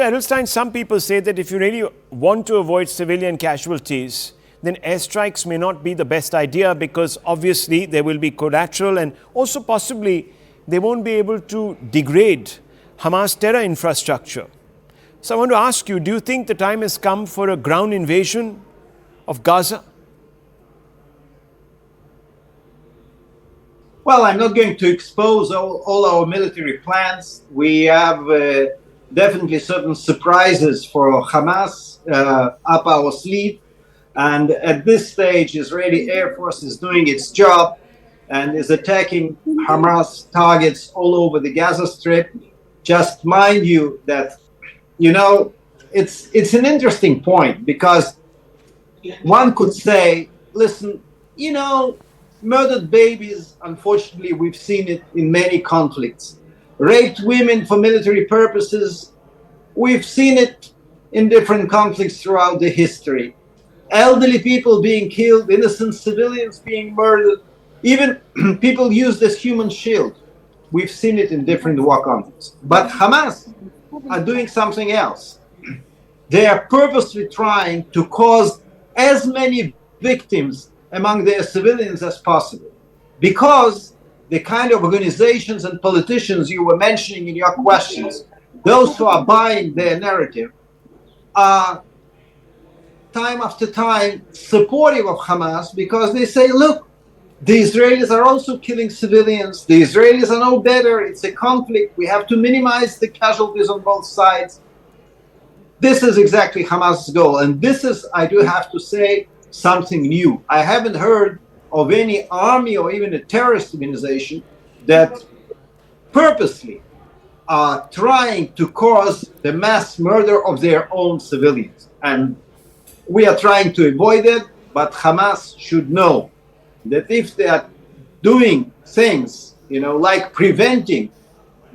Edelstein, some people say that if you really want to avoid civilian casualties, then airstrikes may not be the best idea because obviously there will be collateral and also possibly they won't be able to degrade Hamas terror infrastructure. So I want to ask you, do you think the time has come for a ground invasion of Gaza? Well, I'm not going to expose all our military plans. We have definitely certain surprises for Hamas up our sleeve. And at this stage, Israeli Air Force is doing its job and is attacking Hamas targets all over the Gaza Strip. Just mind you that, it's an interesting point because one could say, listen, murdered babies, unfortunately, we've seen it in many conflicts. Raped women for military purposes, we've seen it in different conflicts throughout the history. Elderly people being killed, innocent civilians being murdered, even people used as human shield. We've seen it in different war conflicts. But Hamas are doing something else. They are purposely trying to cause as many victims among their civilians as possible, because the kind of organizations and politicians you were mentioning in your questions, those who are buying their narrative, are time after time supportive of Hamas because they say, look, the Israelis are also killing civilians. The Israelis are no better. It's a conflict. We have to minimize the casualties on both sides. This is exactly Hamas's goal. And this is, I do have to say, something new. I haven't heard of any army or even a terrorist organization that purposely are trying to cause the mass murder of their own civilians. And we are trying to avoid it, but Hamas should know that if they are doing things, like preventing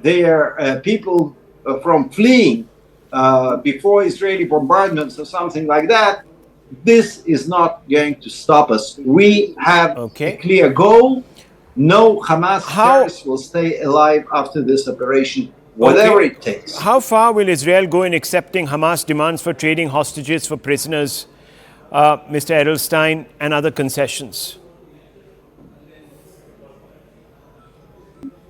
their people from fleeing before Israeli bombardments or something like that, this is not going to stop us. We have a clear goal. No Hamas terrorists will stay alive after this operation, whatever it takes. How far will Israel go in accepting Hamas demands for trading hostages for prisoners, Mr. Edelstein, and other concessions?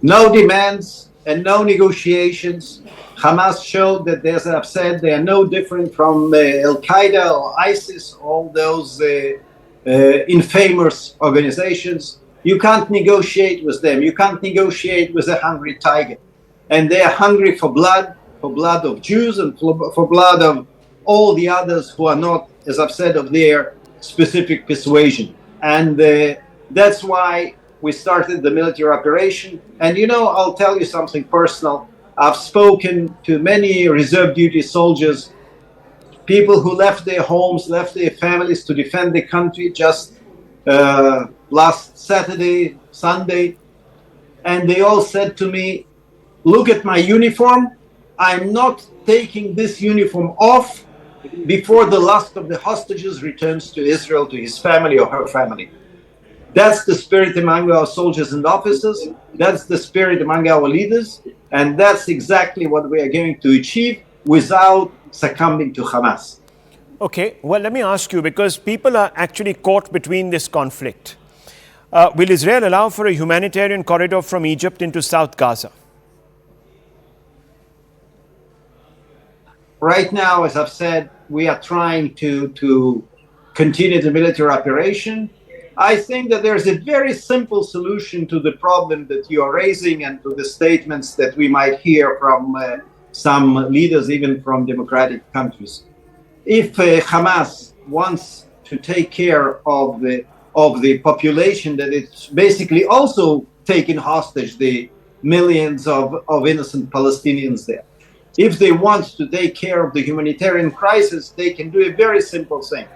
No demands and no negotiations. Hamas showed that, as I've said, they are no different from Al-Qaeda or ISIS, all those infamous organizations. You can't negotiate with them. You can't negotiate with a hungry tiger. And they are hungry for blood of Jews and for blood of all the others who are not, as I've said, of their specific persuasion. And that's why we started the military operation. And I'll tell you something personal. I've spoken to many reserve duty soldiers, people who left their homes, left their families to defend the country just last Saturday, Sunday. And they all said to me, look at my uniform. I'm not taking this uniform off before the last of the hostages returns to Israel, to his family or her family. That's the spirit among our soldiers and officers. That's the spirit among our leaders. And that's exactly what we are going to achieve without succumbing to Hamas. Okay, well, let me ask you, because people are actually caught between this conflict. Will Israel allow for a humanitarian corridor from Egypt into South Gaza? Right now, as I've said, we are trying to continue the military operation. I think that there's a very simple solution to the problem that you are raising and to the statements that we might hear from some leaders, even from democratic countries. If Hamas wants to take care of the population that it's basically also taken hostage, the millions of innocent Palestinians there, if they want to take care of the humanitarian crisis, they can do a very simple thing.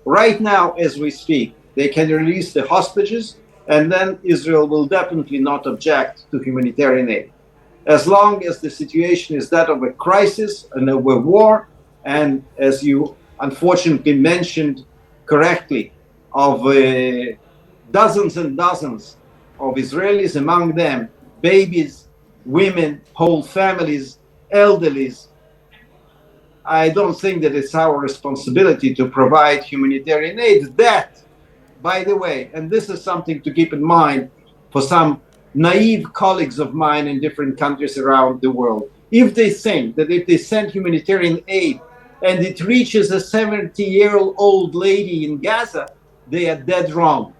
Right now, as we speak, they can release the hostages, and then Israel will definitely not object to humanitarian aid. As long as the situation is that of a crisis and of a war, and as you unfortunately mentioned correctly, of dozens and dozens of Israelis, among them babies, women, whole families, elderlies, I don't think that it's our responsibility to provide humanitarian aid. That, by the way, and this is something to keep in mind for some naive colleagues of mine in different countries around the world. If they think that if they send humanitarian aid and it reaches a 70-year-old lady in Gaza, they are dead wrong.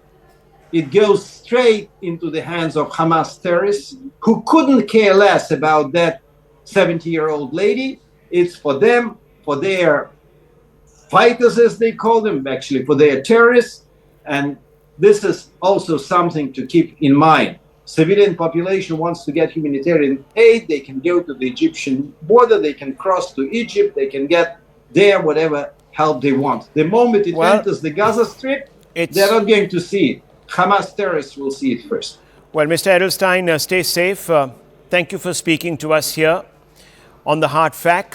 It goes straight into the hands of Hamas terrorists who couldn't care less about that 70-year-old lady. It's for them, for their fighters, as they call them, actually for their terrorists. And this is also something to keep in mind. Civilian population wants to get humanitarian aid. They can go to the Egyptian border. They can cross to Egypt. They can get there whatever help they want. The moment it enters the Gaza Strip, they're not going to see it. Hamas terrorists will see it first. Well, Mr. Edelstein, stay safe. Thank you for speaking to us here on the Hard Facts.